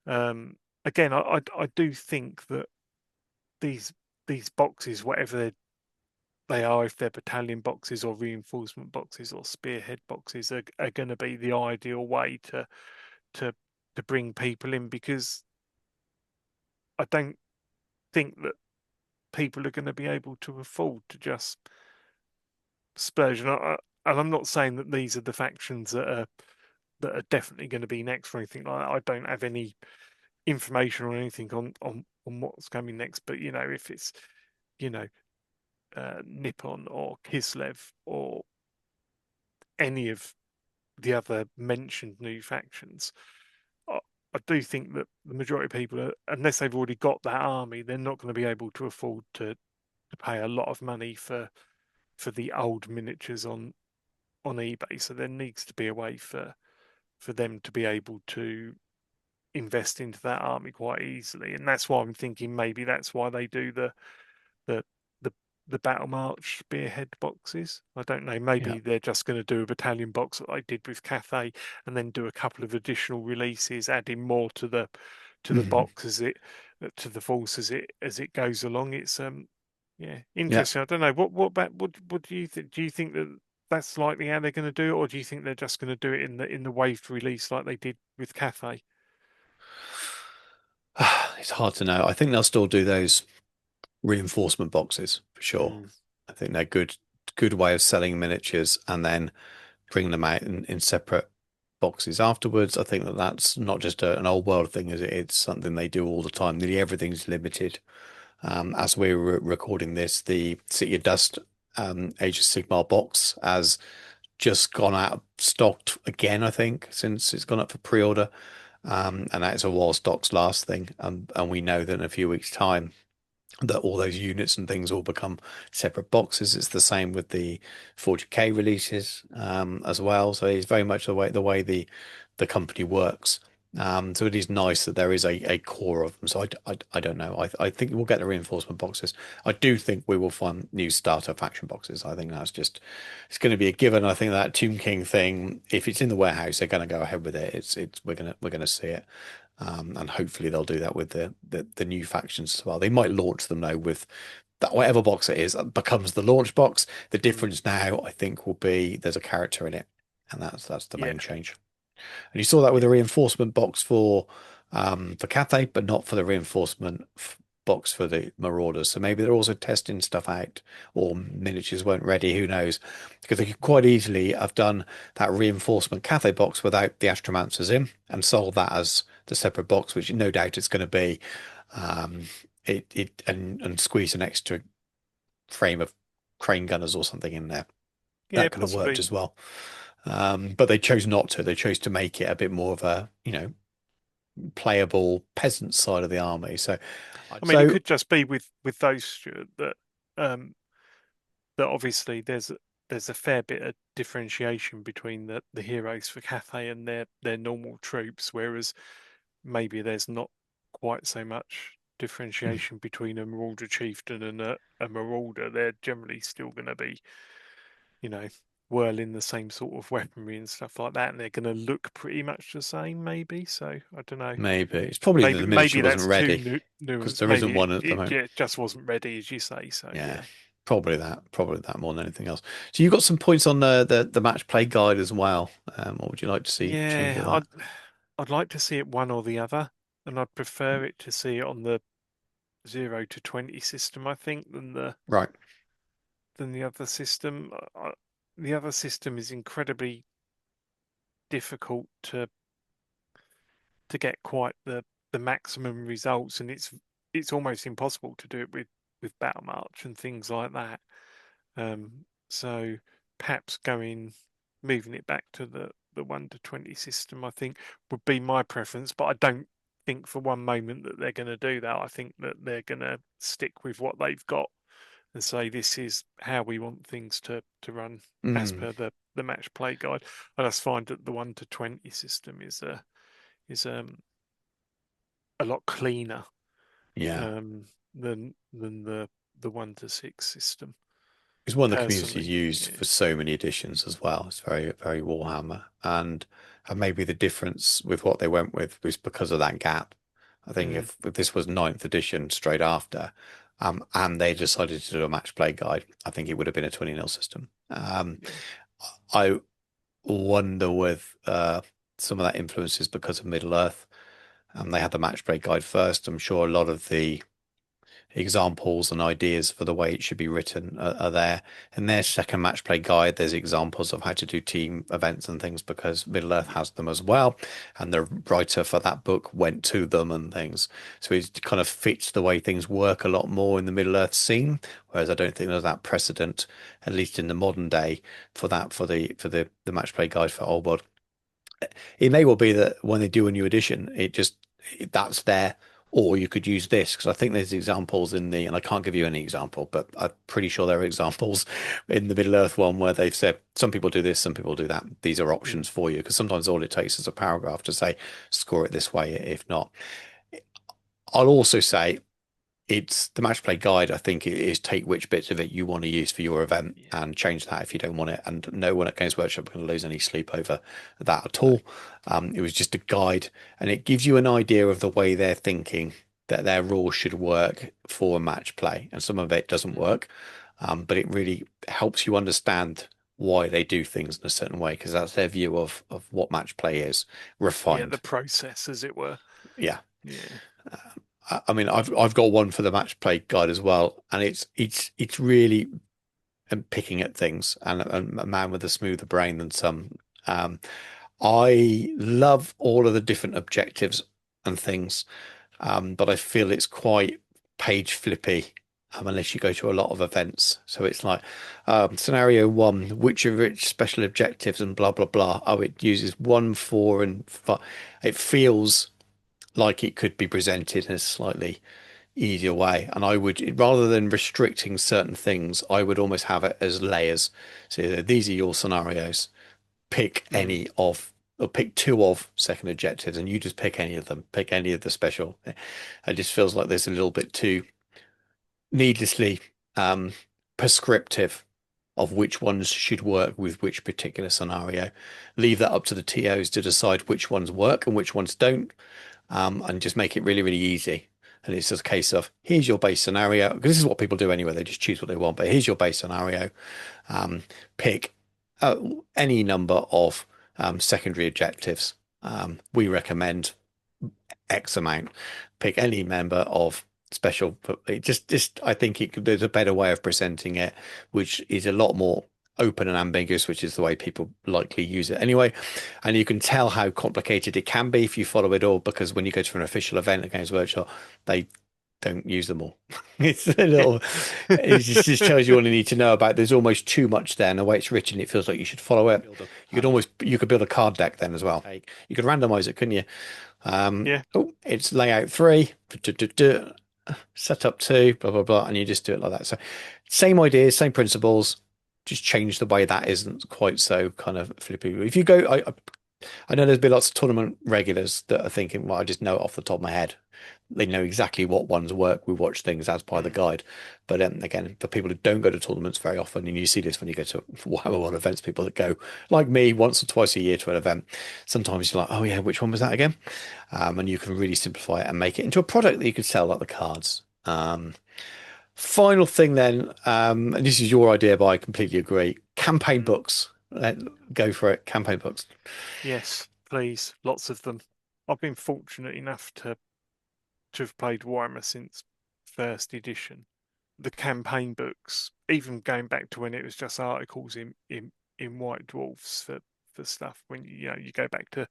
again, I do think that these these boxes, whatever they are, if they're battalion boxes or reinforcement boxes or spearhead boxes, are going to be the ideal way to to bring people in, because I don't think that people are going to be able to afford to just splurge. And I'm not saying that these are the factions that are definitely going to be next or anything like that. I don't have any information or anything on what's coming next. But if it's you know Nippon or Kislev or any of the other mentioned new factions, I, I do think that the majority of people, unless they've already got that army, they're not going to be able to afford to pay a lot of money for the old miniatures on eBay. So there needs to be a way for them to be able to invest into that army quite easily, and that's why I'm thinking maybe that's why they do the the the Battle March Spearhead boxes. I don't know. Yeah. Maybe they're just going to do a battalion box that they did with Cathay, and then do a couple of additional releases, adding more to the Mhm. box as it to the force as it goes along. It's yeah, Yeah. interesting. I don't know what do you think? Do you think that that's likely how they're going to do it, or do you think they're just going to do it in the waved release like they did with Cathay? It's hard to know. I think they'll still do those reinforcement boxes for sure. Mm, I think they're good way of selling miniatures and then bringing them out in separate boxes afterwards. I think that that's not just an old world thing, is it? It's something they do all the time. Nearly everything's limited. As we're recording this, the City of Dust Age of Sigmar box has just gone out of stock again, I think, since it's gone up for pre-order. And that is a while stocks last thing. And we know that in a few weeks' time, that all those units and things all become separate boxes. It's the same with the 40K releases as well. So it's very much the way the company works. So it is nice that there is a core of them. So I don't know. I think we'll get the reinforcement boxes. I do think we will find new starter faction boxes. I think that's just it's going to be a given. I think that Tomb King thing, if it's in the warehouse, they're going to go ahead with it. It's we're gonna see it. And hopefully they'll do that with the new factions as well. They might launch them though with that whatever box it is becomes the launch box. The mm, difference now, I think, will be there's a character in it, and that's the yeah, main change. And you saw that with yeah, the reinforcement box for Cathay, but not for the reinforcement box for the Marauders. So maybe they're also testing stuff out, or miniatures weren't ready. Who knows? Because they could quite easily have done that reinforcement Cathay box without the Astromancers in and sold that as the separate box, which no doubt it's going to be. Um, and squeeze an extra frame of crane gunners or something in there. yeah, That could have worked possibly. as well. But they chose not to. They chose to make it a bit more of a, playable peasant side of the army. So, I mean, it so could just be with those, Stuart, um, that obviously there's a fair bit of differentiation between the heroes for Cathay and their normal troops, whereas maybe there's not quite so much differentiation between a Marauder chieftain and a Marauder. They're generally still going to be, you know, whirling the same sort of weaponry and stuff like that, and they're going to look pretty much the same, maybe. So I don't know. maybe it's probably that the Maybe miniature wasn't that's too ready because nuanced. there isn't Maybe one at the it moment. yeah, just wasn't ready, as you say. So Yeah, yeah, probably that more than anything else. So you got some points on the match play guide as well. What would you like to see change with yeah. that? I'd like to see it one or the other, and I'd prefer it to see it on the 0 to 20 system, I think, Right. than the other system. The other system is incredibly difficult to get quite the maximum results, and it's almost impossible to do it with Battle March and things like that. So perhaps moving it back to the 1 to 20 system, I think would be my preference. But I don't think for one moment that they're going to do that. I think that they're going to stick with what they've got and say this is how we want things to run as Mm, per the match play guide. I just find that the 1 to 20 system is a lot cleaner yeah. um, than the 1 to 6 system. It's one the community's Personally, used yeah, for so many editions as well. It's very, very Warhammer. And maybe the difference with what they went with was because of that gap. I think mm, if this was ninth edition straight after, and they decided to do a match play guide, I think it would have been a 20 nil system. yeah, I wonder with some of that influence is because of Middle Earth. They had the match play guide first. I'm sure a lot of the examples and ideas for the way it should be written are there. In their second match play guide, there's examples of how to do team events and things because Middle Earth has them as well. And the writer for that book went to them and things. So it kind of fits the way things work a lot more in the Middle Earth scene. Whereas I don't think there's that precedent, at least in the modern day, for that the match play guide for Old World. It may well be that when they do a new edition, that's there, or you could use this because I think there's examples in the, and I can't give you any example, but I'm pretty sure there are examples in the Middle Earth one where they've said some people do this, some people do that. These are Mm. options for you because sometimes all it takes is a paragraph to say score it this way. If not, I'll also say it's the match play guide. I think it is take which bits of it you want to use for your event Yeah. and change that if you don't want it. And no one at Games Workshop going to lose any sleep over that at No. all. It was just a guide, and it gives you an idea of the way they're thinking that their rules should work for match play. And some of it doesn't Mm. work, but it really helps you understand why they do things in a certain way because that's their view of what match play is Yeah, the refined. process, as it were. Yeah. Yeah. I mean, I've got one for the match play guide as well, and it's really picking at things and a man with a smoother brain than some. Um, I love all of the different objectives and things, but I feel it's quite page flippy. Unless you go to a lot of events, so it's like scenario one, which of its special objectives and blah blah blah. Oh, it uses one, four, and five. It feels like it could be presented in a slightly easier way. And I would, rather than restricting certain things, I would almost have it as layers. So these are your scenarios. Pick Mm. any of, or pick two of second objectives, and you just pick any of them. Pick any of the special. It just feels like there's a little bit too needlessly um, prescriptive of which ones should work with which particular scenario. Leave that up to the TOs to decide which ones work and which ones don't, and just make it really, really easy. And it's just a case of here's your base scenario because this is what people do anyway. They just choose what they want. But here's your base scenario. Um, Pick any number of secondary objectives. We recommend X amount. Pick any member of special. It just I think there's a better way of presenting it, which is a lot more open and ambiguous, which is the way people likely use it anyway. And you can tell how complicated it can be if you follow it all, because when you go to an official event at Games Workshop, they don't use them all. It's a little, it just tells you all you need to know about. There's almost too much there, and the way it's written, it feels like you should follow it. You could build a card deck then as well. You could randomize it, couldn't you? Yeah. Oh, it's layout three, setup two, blah blah blah, and you just do it like that. So, same ideas, same principles, just change the way that isn't quite so kind of flippy. If you go, I know there's been lots of tournament regulars that are thinking, well, I just know it off the top of my head. They know exactly what ones work. We watch things as by the Mm. guide. But again, for people who don't go to tournaments very often, and you see this when you go to Warhammer World events, people that go, like me, once or twice a year to an event, sometimes you're like, oh yeah, which one was that again? And you can really simplify it and make it into a product that you could sell, like the cards. Final thing then, and this is your idea, but I completely agree. Campaign Mm. books. Go for it. Campaign books. Yes, please. Lots of them. I've been fortunate enough to have played Warhammer since first edition. The campaign books, even going back to when it was just articles in White Dwarfs for stuff, when you go back to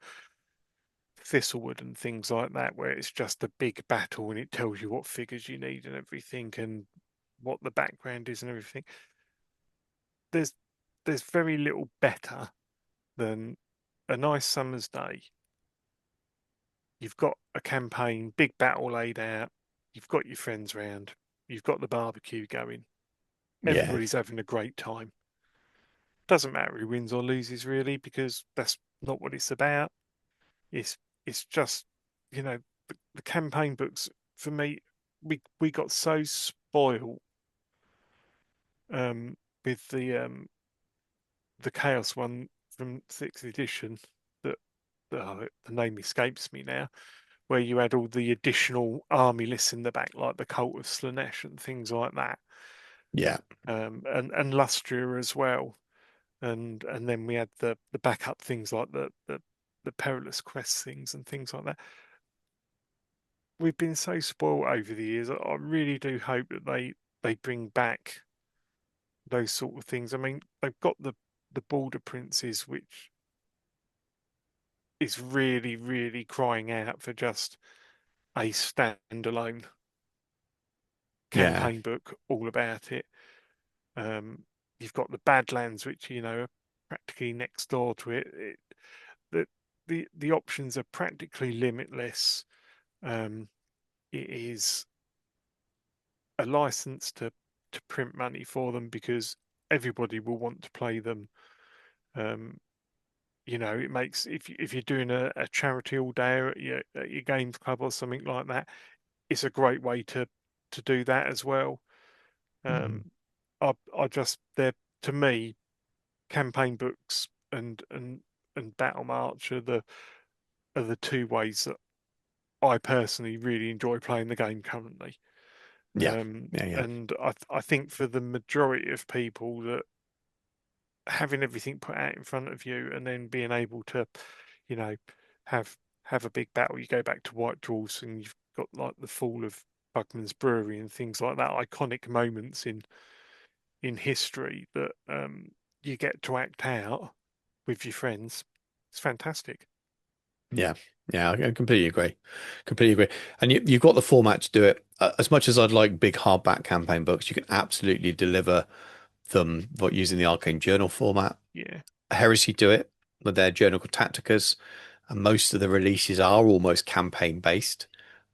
Thistlewood and things like that, where it's just a big battle and it tells you what figures you need and everything and what the background is and everything. There's there's very little better than a nice summer's day. You've got a campaign, big battle laid out, you've got your friends round, you've got the barbecue going, Yeah. everybody's having a great time. Doesn't matter who wins or loses really, because that's not what it's about. It's just, the campaign books for me, we got so spoiled um, with the Chaos one from sixth edition that the name escapes me now, where you had all the additional army lists in the back, like the Cult of Slanesh and things like that, Yeah. and Lustria as well, and then we had the backup things like the Perilous Quest things and things like that. we've been so spoiled over the years. I really do hope that they bring back those sort of things. I mean, they've got the Border Princes, which is really, really crying out for just a standalone Yeah, campaign book all about it. Um, you've got the Badlands, which are practically next door to it. The the options are practically limitless. Um, it is a license to print money for them because everybody will want to play them. Um, it makes if you're doing a charity all day or at your games club or something like that, it's a great way to do that as well. mm, Um, I just they're to me campaign books and Battle March are the two ways that I personally really enjoy playing the game currently. yeah, yeah, yeah, And I think for the majority of people that having everything put out in front of you and then being able to, you know, have have a big battle. You go back to White Dwarfs and you've got like the fall of Bugman's Brewery and things like that, iconic moments in history that you get to act out with your friends. It's fantastic. yeah, yeah. I completely agree. Completely agree. And you've got the format to do it. As much as I'd like big hardback campaign books, you can absolutely deliver them using the Arcane Journal format. Yeah. Heresy do it with their Journal called Tacticas, and most of the releases are almost campaign based.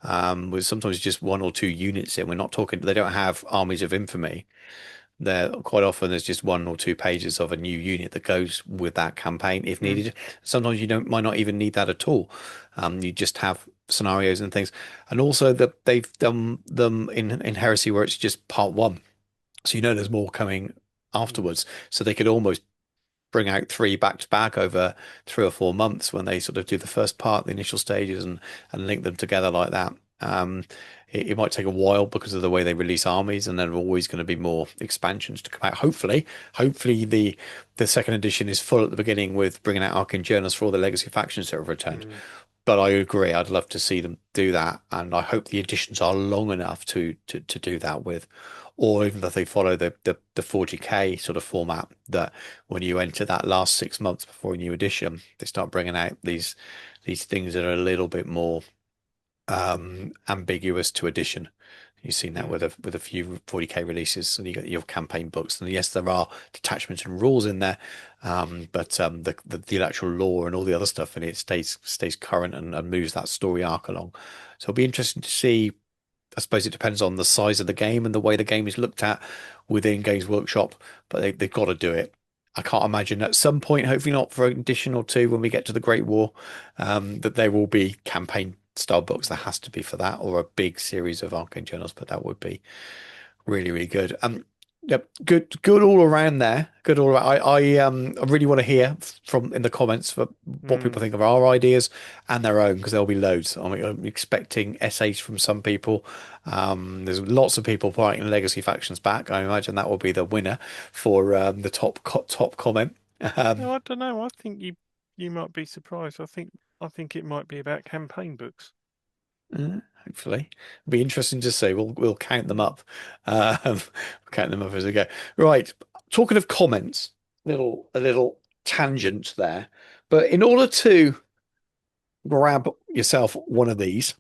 With sometimes just one or two units in. We're not talking, they don't have armies of infamy. There quite often there's just one or two pages of a new unit that goes with that campaign if Mm, needed. Sometimes you don't might not even need that at all. You just have scenarios and things. And also that they've done them in Heresy where it's just part one. So there's more coming mm, afterwards. So they could almost bring out three back to back over 3 or 4 months when they sort of do the first part, the initial stages, and link them together like that. It might take a while because of the way they release armies, and there are always going to be more expansions to come out. Hopefully the second edition is full at the beginning with bringing out Arcane Journals for all the legacy factions that have returned. mm, But I agree, I'd love to see them do that, and I hope the editions are long enough to do that with, or even that they follow the 40K sort of format that when you enter that last 6 months before a new edition, they start bringing out these things that are a little bit more ambiguous to edition. You've seen that mm. with a few 40K releases, and you get your campaign books. And yes, there are detachments and rules in there, but the actual lore and all the other stuff in it stays current and moves that story arc along. So it'll be interesting to see. I suppose it depends on the size of the game and the way the game is looked at within Games Workshop, but they've got to do it. I can't imagine at some point, hopefully not for an edition or two when we get to the Great War, that there will be campaign style books. There has to be for that, or a big series of Arcane Journals, but that would be really, really good. Yep, good all around there. Good all around. I really want to hear from in the comments for what people Mm. think of our ideas and their own, because there'll be loads. I'm expecting essays from some people. There's lots of people writing legacy factions back. I imagine that will be the winner for the top comment. Um, No, I don't know. I think you might be surprised. I think it might be about campaign books. Hopefully, it'll be interesting to see. We'll count them Mm. up. Count them up as we go. Right. Talking of comments, a little tangent there. But in order to grab yourself one of these,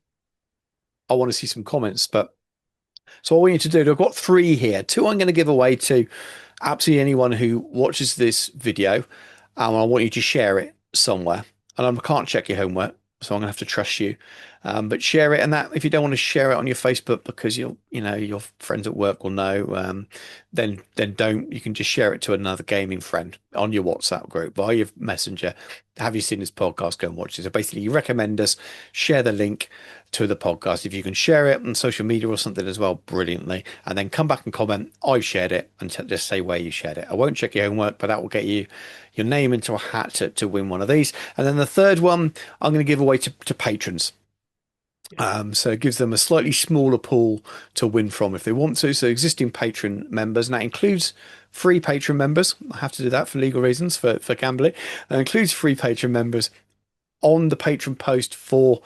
I want to see some comments. But so all we need to do, I've got three here. Two I'm going to give away to absolutely anyone who watches this video. I want you to share it somewhere. And I can't check your homework, so I'm gonna have to trust you. But share it, and that if you don't want to share it on your Facebook because your friends at work will know, then don't. You can just share it to another gaming friend on your WhatsApp group via your Messenger. Have you seen this podcast? Go and watch it. So basically, you recommend us, share the link to the podcast. If you can share it on social media or something as well, brilliantly. And then come back and comment, I've shared it, and just say where you shared it. I won't check your homework, but that will get you your name into a hat to win one of these. And then the third one, I'm going to give away to patrons. Yeah. So it gives them a slightly smaller pool to win from if they want to. So existing patron members, and that includes free patron members. I have to do that for legal reasons for gambling. That includes free patron members on the patron post for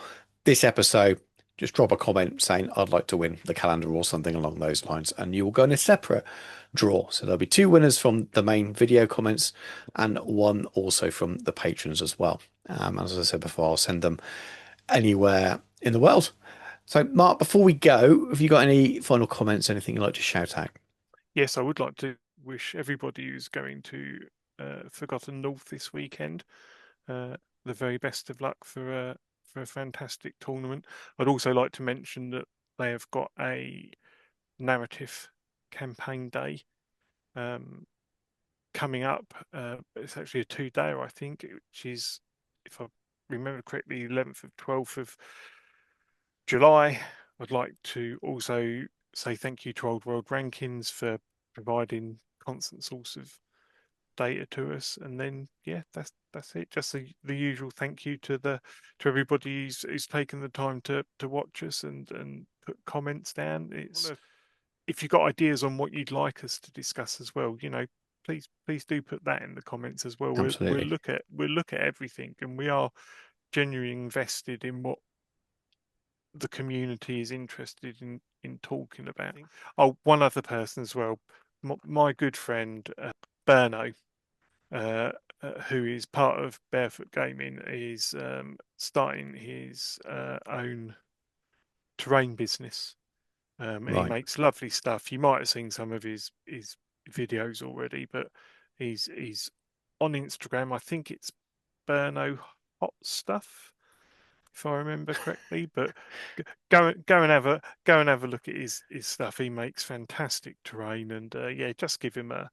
this episode. just drop a comment saying I'd like to win the calendar or something along those lines, and you will go in a separate draw. So there'll be two winners from the main video comments and one also from the patrons as well. As I said before, I'll send them anywhere in the world. So, Mark, before we go, have you got any final comments, anything you'd like to shout out? Yes, I would like to wish everybody who's going to Forgotten North this weekend the very best of luck for a fantastic tournament. I'd also like to mention that they have got a narrative campaign day coming up. It's actually a 2-dayer, I think, which is, if I remember correctly, 11th of 12th of July. I'd like to also say thank you to Old World Rankings for providing constant source of data to us, and then yeah, that's it. Just the usual thank you to everybody who's taken the time to watch us and put comments down. It's if you've got ideas on what you'd like us to discuss as well, please do put that in the comments as well. Absolutely. We'll look at everything, and we are genuinely invested in what the community is interested in talking about. Oh, one other person as well, my good friend Berno, who is part of Barefoot Gaming, is starting his own terrain business. And he Right. makes lovely stuff. You might have seen some of his videos already, but he's on Instagram. I think it's Berno Hot Stuff, if I remember correctly. But go and have a look at his stuff. He makes fantastic terrain, and yeah, just give him a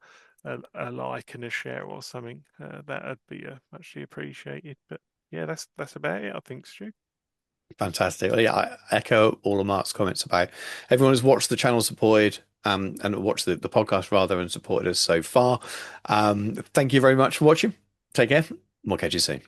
like and a share or something. That'd be muchly appreciated. But yeah, that's about it, I think, Stu. Fantastic. Well, yeah, I echo all of Mark's comments about everyone who's watched the channel, supported and watched the podcast rather, and supported us so far. Thank you very much for watching. Take care. We'll catch you soon.